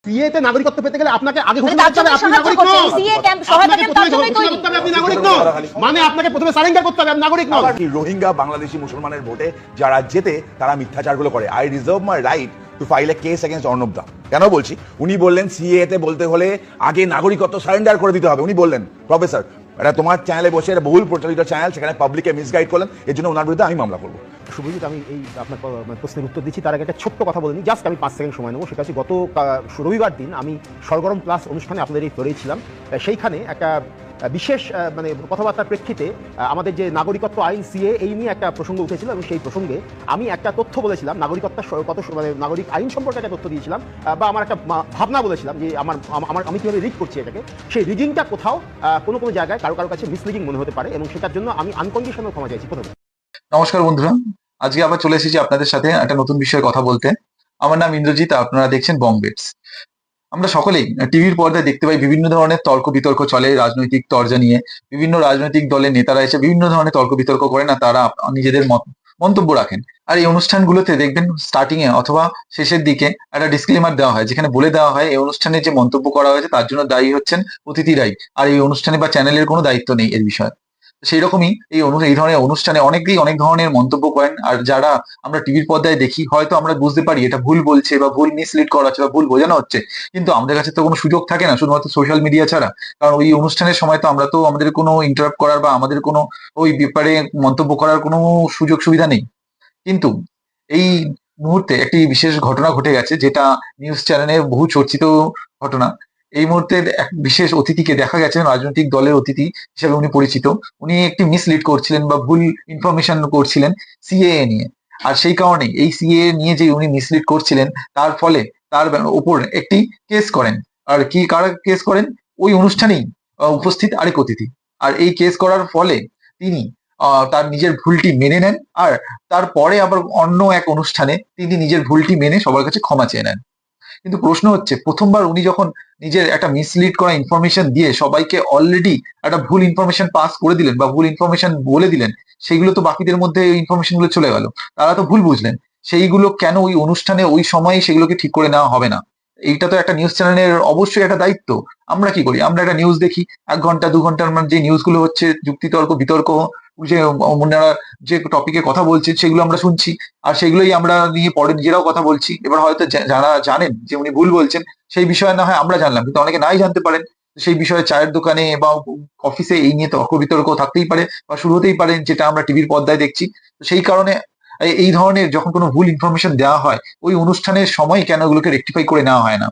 সিএতে নাগরিকত্ব পেতে গেলে আপনাকে আগে মানে ঘোষণা করতে হবে আপনি নাগরিক নন। সিএ ক্যাম্প সহায়তা ক্যাম্প তার জন্যই তৈরি। আপনি নাগরিক নন, মানে আপনাকে প্রথমে সারেন্ডার করতে হবে আপনি নাগরিক নন। কি রোহিঙ্গা বাংলাদেশি মুসলমানের ভোটে যারা জেতে তারা মিথ্যাচারগুলো করে। I reserve my right to file a case against Arnab দা। কেন বলছি, উনি বললেন সিএ তে বলতে হলে আগে নাগরিকত্ব সারেন্ডার করে দিতে হবে। উনি বললেন প্রফেসর, এটা তোমার চ্যানেলে বসে এটা বহুল প্রচলিত চ্যানেল, সেখানে পাবলিককে মিসগাইড করলেন, এর জন্য ওনার বিরুদ্ধে আমি মামলা করবো। শুভজিৎ, আমি এই আপনার প্রশ্নের উত্তর দিচ্ছি তার আগে একটা ছোট্ট কথা বলে নিই, জাস্ট আমি 5 সেকেন্ড সময় নেবো। সেটা হচ্ছে গত রবিবার দিন আমি সরগরম প্লাস অনুষ্ঠানে আপনাদের এই ফ্লোরেই ছিলাম। সেইখানে একটা বিশেষ মানে কথাবার্তার প্রেক্ষিতে আমাদের যে নাগরিকত্ব আইন সিএ এই নিয়ে একটা প্রসঙ্গ উঠেছিল এবং সেই প্রসঙ্গে আমি একটা তথ্য বলেছিলাম, নাগরিকত্ব কত মানে নাগরিক আইন সম্পর্কে একটা তথ্য দিয়েছিলাম বা আমার একটা ভাবনা বলেছিলাম যে আমি কীভাবে রিড করছি এটাকে। সেই রিডিংটা কোথাও কোনো জায়গায় কারো কাছে মিসলিডিং মনে হতে পারে এবং সেটার জন্য আমি আনকন্ডিশনাল ক্ষমা চাইছি। প্রথমে নমস্কার বন্ধুরা, আজকে আবার চলে এসেছি আপনাদের সাথে একটা নতুন বিষয়ে কথা বলতে। আমার নাম ইন্দ্রজিৎ, আপনারা দেখছেন বংবেটস। আমরা সকলেই টিভির পর্দায় দেখতে পাই বিভিন্ন ধরনের তর্ক বিতর্ক চলে রাজনৈতিক তরজা নিয়ে। বিভিন্ন রাজনৈতিক দলের নেতারা এসে বিভিন্ন ধরনের তর্ক বিতর্ক করেন আর তারা নিজেদের মন্তব্য রাখেন। আর এই অনুষ্ঠানগুলোতে দেখবেন স্টার্টিং এ অথবা শেষের দিকে একটা ডিসক্লেমার দেওয়া হয়, যেখানে বলে দেওয়া হয় এই অনুষ্ঠানে যে মন্তব্য করা হয়েছে তার জন্য দায়ী হচ্ছেন অতিথিরাই, আর এই অনুষ্ঠানে বা চ্যানেলের কোনো দায়িত্ব নেই এর বিষয়ে। সেই রকমই এই ধরনের অনুষ্ঠানে অনেকেই অনেক ধরনের মন্তব্য করেন, আর যারা আমরা টিভির পর্দায় দেখি হয়তো আমরা বুঝতে পারি এটা ভুল বলছে বা ভুল মিসলিড করা হচ্ছে বা ভুল বোঝানো হচ্ছে, কিন্তু আমাদের কাছে তো কোনো সুযোগ থাকে না শুধুমাত্র সোশ্যাল মিডিয়া ছাড়া। কারণ ওই অনুষ্ঠানের সময় তো আমরা তো আমাদের কোনো ইন্টারাপ্ট করার বা আমাদের কোনো ওই ব্যাপারে মন্তব্য করার কোনো সুযোগ সুবিধা নেই। কিন্তু এই মুহূর্তে একটি বিশেষ ঘটনা ঘটে গেছে, যেটা নিউজ চ্যানেলে বহু চর্চিত ঘটনা। এই মুহূর্তে এক বিশেষ অতিথিকে দেখা গেছে, রাজনৈতিক দলের অতিথি হিসেবে উনি পরিচিত। উনি একটি মিসলিড করছিলেন বা ভুল ইনফরমেশন করছিলেন সিএএ নিয়ে। আর সেই কারণে এই সিএএ নিয়ে যে উনি মিসলিড করছিলেন তার ফলে তার উপর একটি কেস করেন। আর কি কারা কেস করেন? ওই অনুষ্ঠানেই উপস্থিত আরেক অতিথি। আর এই কেস করার ফলে তিনি তার নিজের ভুলটি মেনে নেন, আর তারপরে আবার অন্য এক অনুষ্ঠানে তিনি নিজের ভুলটি মেনে সবার কাছে ক্ষমা চেয়ে নেন। কিন্তু প্রশ্ন হচ্ছে, প্রথমবার উনি যখন নিজের একটা মিসলিড করা ইনফরমেশন দিয়ে সবাইকে অলরেডি একটা ভুল ইনফরমেশন পাস করে দিলেন বা ভুল ইনফরমেশন বলে দিলেন, সেইগুলো তো বাকিদের মধ্যে ওই ইনফরমেশন গুলো চলে গেল, তারা তো ভুল বুঝলেন। সেইগুলো কেন ওই অনুষ্ঠানে ওই সময়ে সেগুলোকে ঠিক করে নেওয়া হবে না? এইটা তো একটা নিউজ চ্যানেলের অবশ্যই একটা দায়িত্ব। আমরা কি করি? আমরা একটা নিউজ দেখি, 1 ঘন্টা 2 ঘন্টার যে নিউজগুলো হচ্ছে, যুক্তিতর্ক বিতর্ক, যে ওনারা যে টপিকে কথা বলছেন সেগুলো আমরা শুনছি, আর সেগুলোই আমরা নিয়ে পরে নিজেরাও কথা বলছি। এবার হয়তো যারা জানেন যে উনি ভুল বলছেন সেই বিষয়ে না হয় আমরা জানলাম, কিন্তু অনেকে নাই জানতে পারেন। সেই বিষয়ে চায়ের দোকানে বা অফিসে এই নিয়ে তর্ক বিতর্ক থাকতেই পারে বা শুরু হতেই পারে, যেটা আমরা টিভির পর্দায় দেখছি। তো সেই কারণে এই ধরনের যখন কোনো ভুল ইনফরমেশন দেওয়া হয়, ওই অনুষ্ঠানের সময় কেন ওগুলোকে রেকটিফাই করে নেওয়া হয় না?